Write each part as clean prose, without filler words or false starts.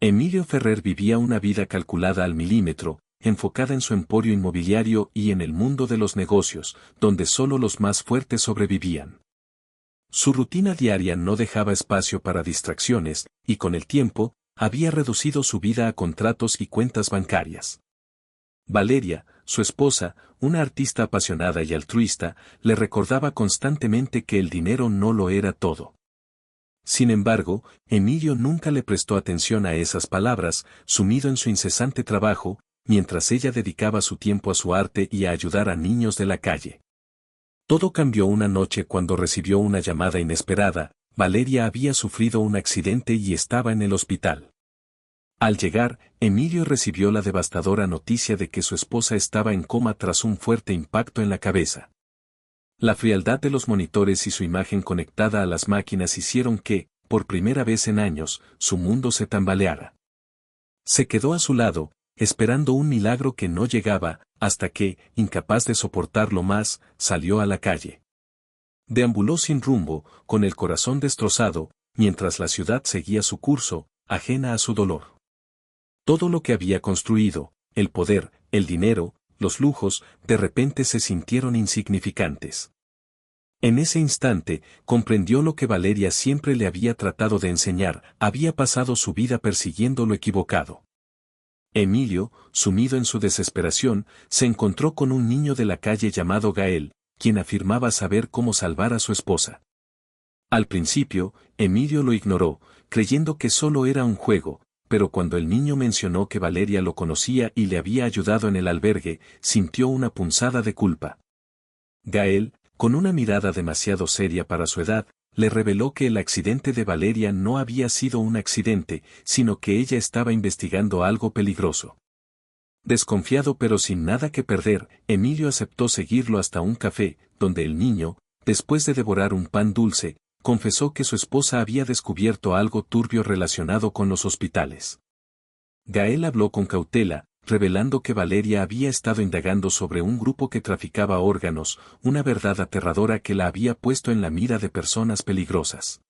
Emilio Ferrer vivía una vida calculada al milímetro, enfocada en su emporio inmobiliario y en el mundo de los negocios, donde solo los más fuertes sobrevivían. Su rutina diaria no dejaba espacio para distracciones, y con el tiempo, había reducido su vida a contratos y cuentas bancarias. Valeria, su esposa, una artista apasionada y altruista, le recordaba constantemente que el dinero no lo era todo. Sin embargo, Emilio nunca le prestó atención a esas palabras, sumido en su incesante trabajo, mientras ella dedicaba su tiempo a su arte y a ayudar a niños de la calle. Todo cambió una noche cuando recibió una llamada inesperada. Valeria había sufrido un accidente y estaba en el hospital. Al llegar, Emilio recibió la devastadora noticia de que su esposa estaba en coma tras un fuerte impacto en la cabeza. La frialdad de los monitores y su imagen conectada a las máquinas hicieron que, por primera vez en años, su mundo se tambaleara. Se quedó a su lado, esperando un milagro que no llegaba, hasta que, incapaz de soportarlo más, salió a la calle. Deambuló sin rumbo, con el corazón destrozado, mientras la ciudad seguía su curso, ajena a su dolor. Todo lo que había construido, el poder, el dinero, los lujos, de repente se sintieron insignificantes. En ese instante, comprendió lo que Valeria siempre le había tratado de enseñar: había pasado su vida persiguiendo lo equivocado. Emilio, sumido en su desesperación, se encontró con un niño de la calle llamado Gael, quien afirmaba saber cómo salvar a su esposa. Al principio, Emilio lo ignoró, creyendo que solo era un juego, pero cuando el niño mencionó que Valeria lo conocía y le había ayudado en el albergue, sintió una punzada de culpa. Gael, con una mirada demasiado seria para su edad, le reveló que el accidente de Valeria no había sido un accidente, sino que ella estaba investigando algo peligroso. Desconfiado pero sin nada que perder, Emilio aceptó seguirlo hasta un café, donde el niño, después de devorar un pan dulce, confesó que su esposa había descubierto algo turbio relacionado con los hospitales. Gael habló con cautela, revelando que Valeria había estado indagando sobre un grupo que traficaba órganos, una verdad aterradora que la había puesto en la mira de personas peligrosas.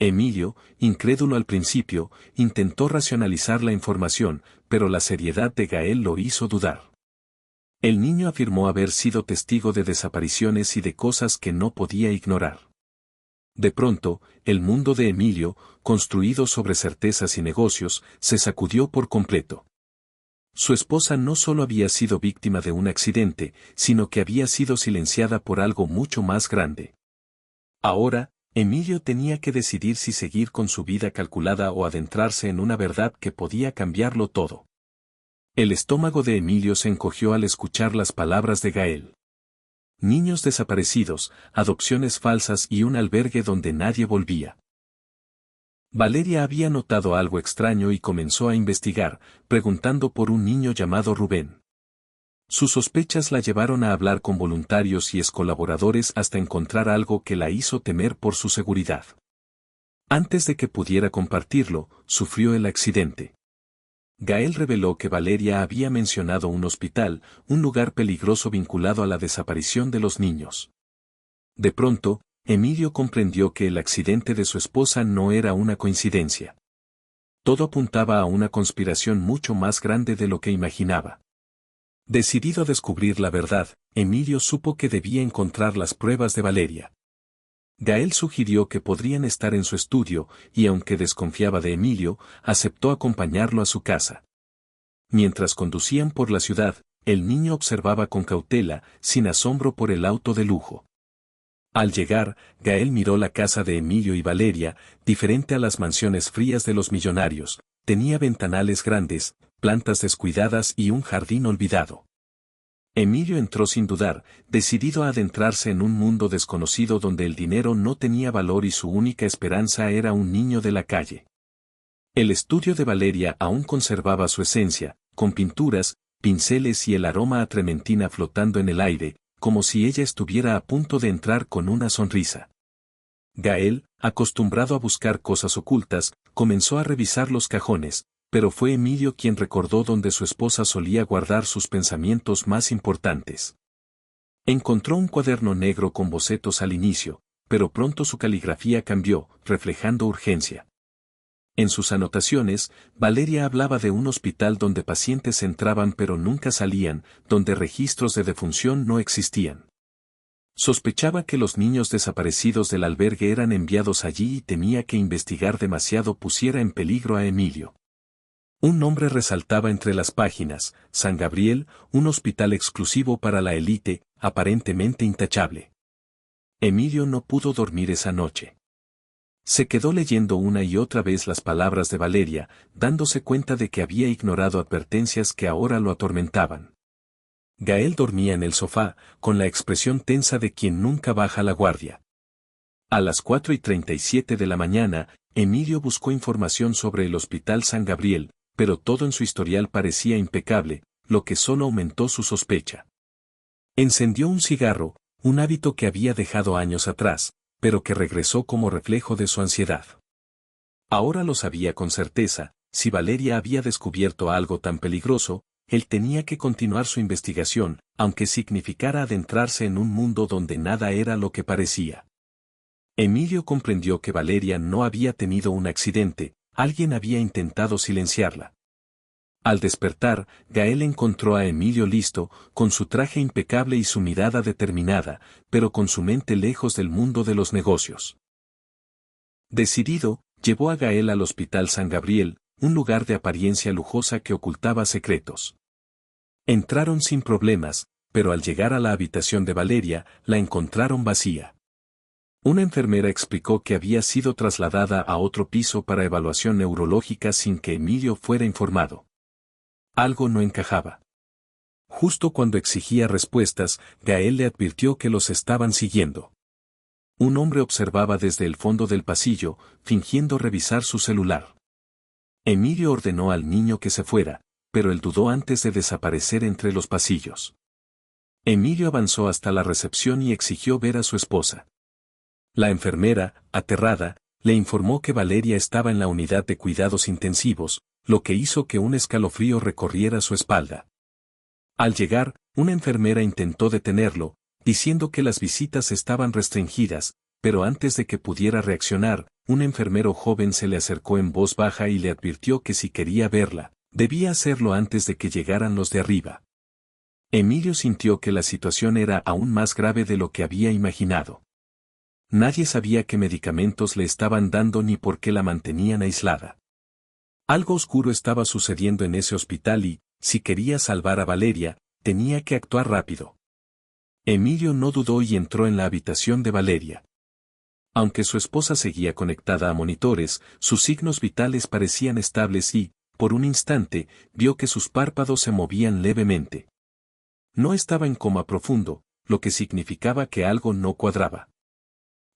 Emilio, incrédulo al principio, intentó racionalizar la información, pero la seriedad de Gael lo hizo dudar. El niño afirmó haber sido testigo de desapariciones y de cosas que no podía ignorar. De pronto, el mundo de Emilio, construido sobre certezas y negocios, se sacudió por completo. Su esposa no solo había sido víctima de un accidente, sino que había sido silenciada por algo mucho más grande. Ahora, Emilio tenía que decidir si seguir con su vida calculada o adentrarse en una verdad que podía cambiarlo todo. El estómago de Emilio se encogió al escuchar las palabras de Gael. Niños desaparecidos, adopciones falsas y un albergue donde nadie volvía. Valeria había notado algo extraño y comenzó a investigar, preguntando por un niño llamado Rubén. Sus sospechas la llevaron a hablar con voluntarios y excolaboradores hasta encontrar algo que la hizo temer por su seguridad. Antes de que pudiera compartirlo, sufrió el accidente. Gael reveló que Valeria había mencionado un hospital, un lugar peligroso vinculado a la desaparición de los niños. De pronto, Emilio comprendió que el accidente de su esposa no era una coincidencia. Todo apuntaba a una conspiración mucho más grande de lo que imaginaba. Decidido a descubrir la verdad, Emilio supo que debía encontrar las pruebas de Valeria. Gael sugirió que podrían estar en su estudio, y aunque desconfiaba de Emilio, aceptó acompañarlo a su casa. Mientras conducían por la ciudad, el niño observaba con cautela, sin asombro por el auto de lujo. Al llegar, Gael miró la casa de Emilio y Valeria, diferente a las mansiones frías de los millonarios. Tenía ventanales grandes, plantas descuidadas y un jardín olvidado. Emilio entró sin dudar, decidido a adentrarse en un mundo desconocido donde el dinero no tenía valor y su única esperanza era un niño de la calle. El estudio de Valeria aún conservaba su esencia, con pinturas, pinceles y el aroma a trementina flotando en el aire, como si ella estuviera a punto de entrar con una sonrisa. Gael, acostumbrado a buscar cosas ocultas, comenzó a revisar los cajones, pero fue Emilio quien recordó donde su esposa solía guardar sus pensamientos más importantes. Encontró un cuaderno negro con bocetos al inicio, pero pronto su caligrafía cambió, reflejando urgencia. En sus anotaciones, Valeria hablaba de un hospital donde pacientes entraban pero nunca salían, donde registros de defunción no existían. Sospechaba que los niños desaparecidos del albergue eran enviados allí y temía que investigar demasiado pusiera en peligro a Emilio. Un nombre resaltaba entre las páginas: San Gabriel, un hospital exclusivo para la élite, aparentemente intachable. Emilio no pudo dormir esa noche. Se quedó leyendo una y otra vez las palabras de Valeria, dándose cuenta de que había ignorado advertencias que ahora lo atormentaban. Gael dormía en el sofá, con la expresión tensa de quien nunca baja la guardia. A las 4:37 de la mañana, Emilio buscó información sobre el Hospital San Gabriel, pero todo en su historial parecía impecable, lo que solo aumentó su sospecha. Encendió un cigarro, un hábito que había dejado años atrás, pero que regresó como reflejo de su ansiedad. Ahora lo sabía con certeza: si Valeria había descubierto algo tan peligroso, él tenía que continuar su investigación, aunque significara adentrarse en un mundo donde nada era lo que parecía. Emilio comprendió que Valeria no había tenido un accidente, alguien había intentado silenciarla. Al despertar, Gael encontró a Emilio listo, con su traje impecable y su mirada determinada, pero con su mente lejos del mundo de los negocios. Decidido, llevó a Gael al Hospital San Gabriel, un lugar de apariencia lujosa que ocultaba secretos. Entraron sin problemas, pero al llegar a la habitación de Valeria, la encontraron vacía. Una enfermera explicó que había sido trasladada a otro piso para evaluación neurológica sin que Emilio fuera informado. Algo no encajaba. Justo cuando exigía respuestas, Gael le advirtió que los estaban siguiendo. Un hombre observaba desde el fondo del pasillo, fingiendo revisar su celular. Emilio ordenó al niño que se fuera, pero él dudó antes de desaparecer entre los pasillos. Emilio avanzó hasta la recepción y exigió ver a su esposa. La enfermera, aterrada, le informó que Valeria estaba en la unidad de cuidados intensivos, lo que hizo que un escalofrío recorriera su espalda. Al llegar, una enfermera intentó detenerlo, diciendo que las visitas estaban restringidas, pero antes de que pudiera reaccionar, un enfermero joven se le acercó en voz baja y le advirtió que si quería verla, debía hacerlo antes de que llegaran los de arriba. Emilio sintió que la situación era aún más grave de lo que había imaginado. Nadie sabía qué medicamentos le estaban dando ni por qué la mantenían aislada. Algo oscuro estaba sucediendo en ese hospital y, si quería salvar a Valeria, tenía que actuar rápido. Emilio no dudó y entró en la habitación de Valeria. Aunque su esposa seguía conectada a monitores, sus signos vitales parecían estables y, por un instante, vio que sus párpados se movían levemente. No estaba en coma profundo, lo que significaba que algo no cuadraba.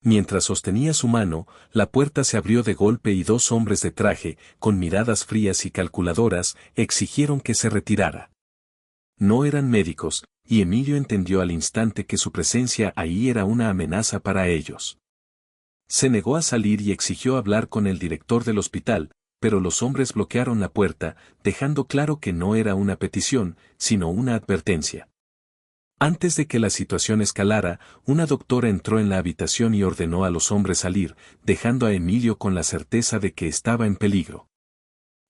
Mientras sostenía su mano, la puerta se abrió de golpe y dos hombres de traje, con miradas frías y calculadoras, exigieron que se retirara. No eran médicos, y Emilio entendió al instante que su presencia ahí era una amenaza para ellos. Se negó a salir y exigió hablar con el director del hospital, pero los hombres bloquearon la puerta, dejando claro que no era una petición, sino una advertencia. Antes de que la situación escalara, una doctora entró en la habitación y ordenó a los hombres salir, dejando a Emilio con la certeza de que estaba en peligro.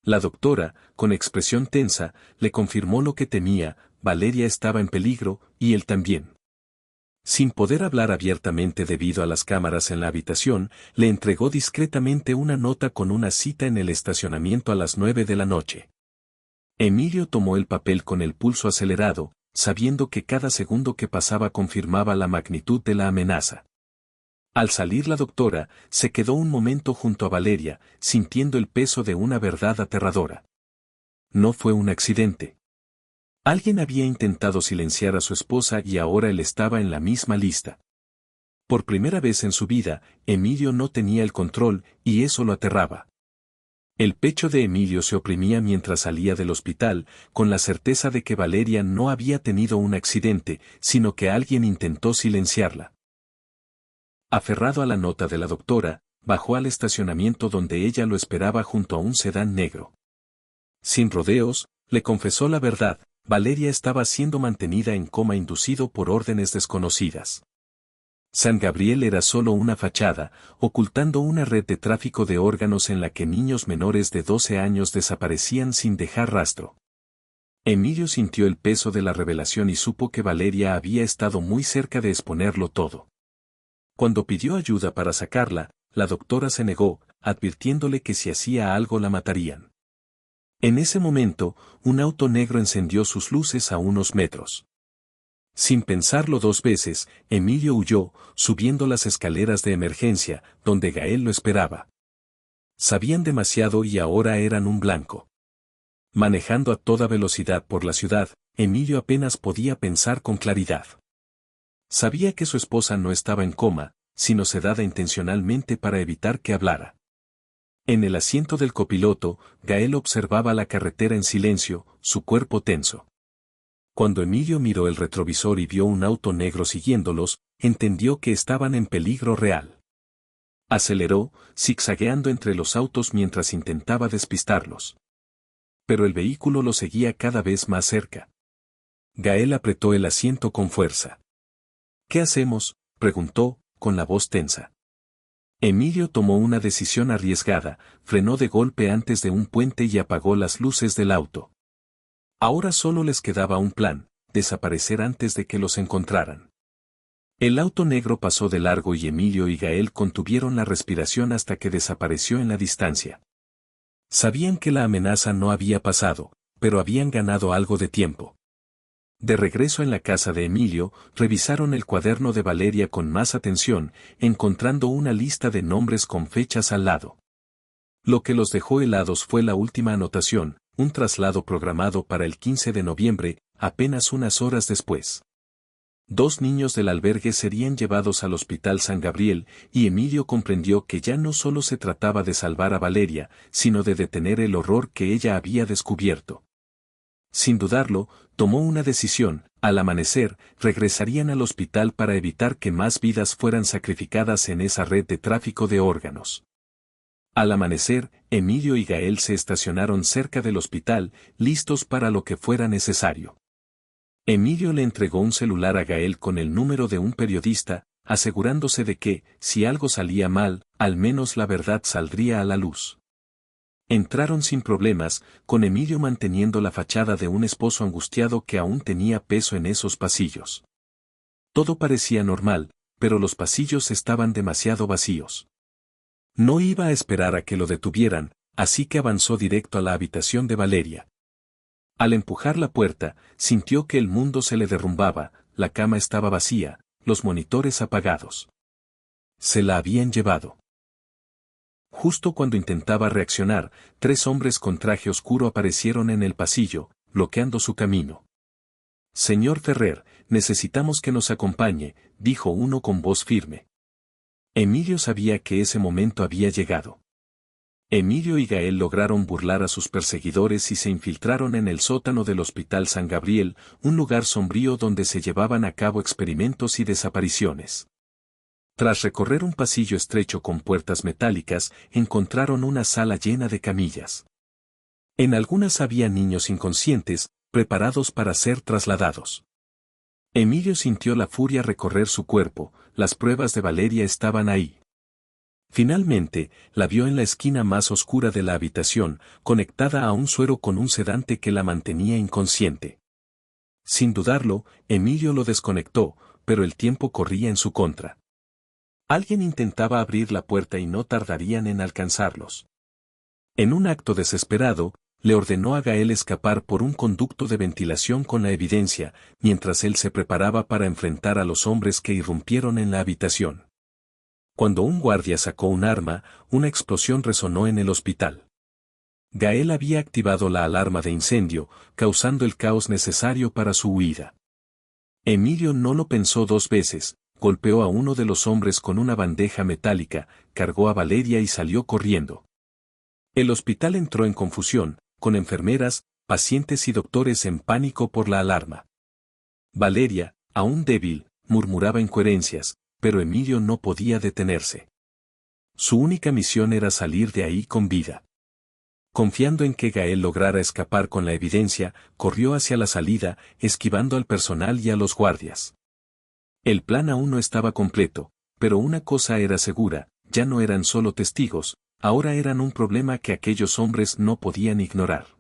La doctora, con expresión tensa, le confirmó lo que temía: Valeria estaba en peligro, y él también. Sin poder hablar abiertamente debido a las cámaras en la habitación, le entregó discretamente una nota con una cita en el estacionamiento a las 9 de la noche. Emilio tomó el papel con el pulso acelerado, sabiendo que cada segundo que pasaba confirmaba la magnitud de la amenaza. Al salir la doctora, se quedó un momento junto a Valeria, sintiendo el peso de una verdad aterradora. No fue un accidente. Alguien había intentado silenciar a su esposa y ahora él estaba en la misma lista. Por primera vez en su vida, Emilio no tenía el control, y eso lo aterraba. El pecho de Emilio se oprimía mientras salía del hospital, con la certeza de que Valeria no había tenido un accidente, sino que alguien intentó silenciarla. Aferrado a la nota de la doctora, bajó al estacionamiento donde ella lo esperaba junto a un sedán negro. Sin rodeos, le confesó la verdad: Valeria estaba siendo mantenida en coma inducido por órdenes desconocidas. San Gabriel era solo una fachada, ocultando una red de tráfico de órganos en la que niños menores de 12 años desaparecían sin dejar rastro. Emilio sintió el peso de la revelación y supo que Valeria había estado muy cerca de exponerlo todo. Cuando pidió ayuda para sacarla, la doctora se negó, advirtiéndole que si hacía algo la matarían. En ese momento, un auto negro encendió sus luces a unos metros. Sin pensarlo dos veces, Emilio huyó, subiendo las escaleras de emergencia, donde Gael lo esperaba. Sabían demasiado y ahora eran un blanco. Manejando a toda velocidad por la ciudad, Emilio apenas podía pensar con claridad. Sabía que su esposa no estaba en coma, sino sedada intencionalmente para evitar que hablara. En el asiento del copiloto, Gael observaba la carretera en silencio, su cuerpo tenso. Cuando Emilio miró el retrovisor y vio un auto negro siguiéndolos, entendió que estaban en peligro real. Aceleró, zigzagueando entre los autos mientras intentaba despistarlos. Pero el vehículo lo seguía cada vez más cerca. Gael apretó el asiento con fuerza. ¿Qué hacemos?, preguntó, con la voz tensa. Emilio tomó una decisión arriesgada, frenó de golpe antes de un puente y apagó las luces del auto. Ahora solo les quedaba un plan: desaparecer antes de que los encontraran. El auto negro pasó de largo y Emilio y Gael contuvieron la respiración hasta que desapareció en la distancia. Sabían que la amenaza no había pasado, pero habían ganado algo de tiempo. De regreso en la casa de Emilio, revisaron el cuaderno de Valeria con más atención, encontrando una lista de nombres con fechas al lado. Lo que los dejó helados fue la última anotación: un traslado programado para el 15 de noviembre, apenas unas horas después. 2 niños del albergue serían llevados al Hospital San Gabriel, y Emilio comprendió que ya no solo se trataba de salvar a Valeria, sino de detener el horror que ella había descubierto. Sin dudarlo, tomó una decisión: al amanecer, regresarían al hospital para evitar que más vidas fueran sacrificadas en esa red de tráfico de órganos. Al amanecer, Emilio y Gael se estacionaron cerca del hospital, listos para lo que fuera necesario. Emilio le entregó un celular a Gael con el número de un periodista, asegurándose de que, si algo salía mal, al menos la verdad saldría a la luz. Entraron sin problemas, con Emilio manteniendo la fachada de un esposo angustiado que aún tenía peso en esos pasillos. Todo parecía normal, pero los pasillos estaban demasiado vacíos. No iba a esperar a que lo detuvieran, así que avanzó directo a la habitación de Valeria. Al empujar la puerta, sintió que el mundo se le derrumbaba: la cama estaba vacía, los monitores apagados. Se la habían llevado. Justo cuando intentaba reaccionar, 3 hombres con traje oscuro aparecieron en el pasillo, bloqueando su camino. «Señor Ferrer, necesitamos que nos acompañe», dijo uno con voz firme. Emilio sabía que ese momento había llegado. Emilio y Gael lograron burlar a sus perseguidores y se infiltraron en el sótano del Hospital San Gabriel, un lugar sombrío donde se llevaban a cabo experimentos y desapariciones. Tras recorrer un pasillo estrecho con puertas metálicas, encontraron una sala llena de camillas. En algunas había niños inconscientes, preparados para ser trasladados. Emilio sintió la furia recorrer su cuerpo: las pruebas de Valeria estaban ahí. Finalmente, la vio en la esquina más oscura de la habitación, conectada a un suero con un sedante que la mantenía inconsciente. Sin dudarlo, Emilio lo desconectó, pero el tiempo corría en su contra. Alguien intentaba abrir la puerta y no tardarían en alcanzarlos. En un acto desesperado, le ordenó a Gael escapar por un conducto de ventilación con la evidencia, mientras él se preparaba para enfrentar a los hombres que irrumpieron en la habitación. Cuando un guardia sacó un arma, una explosión resonó en el hospital. Gael había activado la alarma de incendio, causando el caos necesario para su huida. Emilio no lo pensó 2 veces, golpeó a uno de los hombres con una bandeja metálica, cargó a Valeria y salió corriendo. El hospital entró en confusión, con enfermeras, pacientes y doctores en pánico por la alarma. Valeria, aún débil, murmuraba incoherencias, pero Emilio no podía detenerse. Su única misión era salir de ahí con vida. Confiando en que Gael lograra escapar con la evidencia, corrió hacia la salida, esquivando al personal y a los guardias. El plan aún no estaba completo, pero una cosa era segura, ya no eran solo testigos, ahora eran un problema que aquellos hombres no podían ignorar.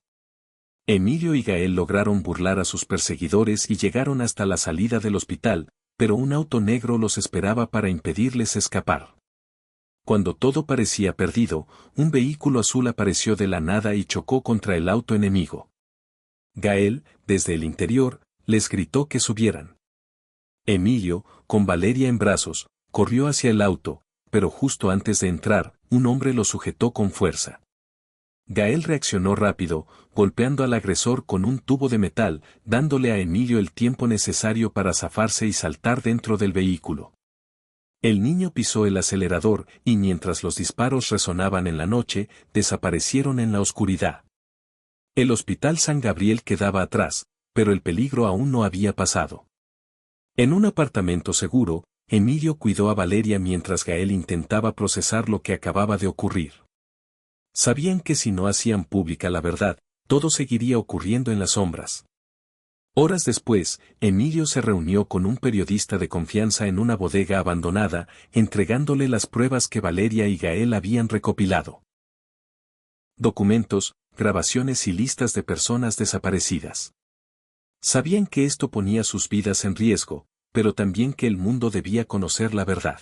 Emilio y Gael lograron burlar a sus perseguidores y llegaron hasta la salida del hospital, pero un auto negro los esperaba para impedirles escapar. Cuando todo parecía perdido, un vehículo azul apareció de la nada y chocó contra el auto enemigo. Gael, desde el interior, les gritó que subieran. Emilio, con Valeria en brazos, corrió hacia el auto, pero justo antes de entrar, un hombre lo sujetó con fuerza. Gael reaccionó rápido, golpeando al agresor con un tubo de metal, dándole a Emilio el tiempo necesario para zafarse y saltar dentro del vehículo. El niño pisó el acelerador y mientras los disparos resonaban en la noche, desaparecieron en la oscuridad. El Hospital San Gabriel quedaba atrás, pero el peligro aún no había pasado. En un apartamento seguro, Emilio cuidó a Valeria mientras Gael intentaba procesar lo que acababa de ocurrir. Sabían que si no hacían pública la verdad, todo seguiría ocurriendo en las sombras. Horas después, Emilio se reunió con un periodista de confianza en una bodega abandonada, entregándole las pruebas que Valeria y Gael habían recopilado. Documentos, grabaciones y listas de personas desaparecidas. Sabían que esto ponía sus vidas en riesgo, pero también que el mundo debía conocer la verdad.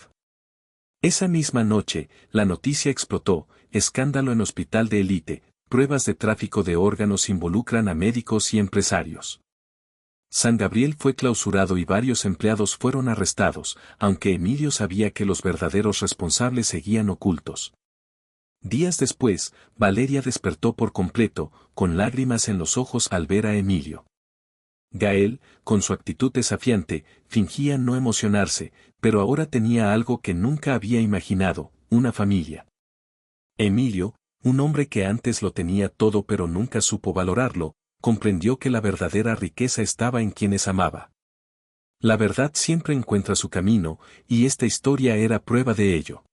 Esa misma noche, la noticia explotó: escándalo en hospital de élite, pruebas de tráfico de órganos involucran a médicos y empresarios. San Gabriel fue clausurado y varios empleados fueron arrestados, aunque Emilio sabía que los verdaderos responsables seguían ocultos. Días después, Valeria despertó por completo, con lágrimas en los ojos al ver a Emilio. Gael, con su actitud desafiante, fingía no emocionarse, pero ahora tenía algo que nunca había imaginado: una familia. Emilio, un hombre que antes lo tenía todo pero nunca supo valorarlo, comprendió que la verdadera riqueza estaba en quienes amaba. La verdad siempre encuentra su camino, y esta historia era prueba de ello.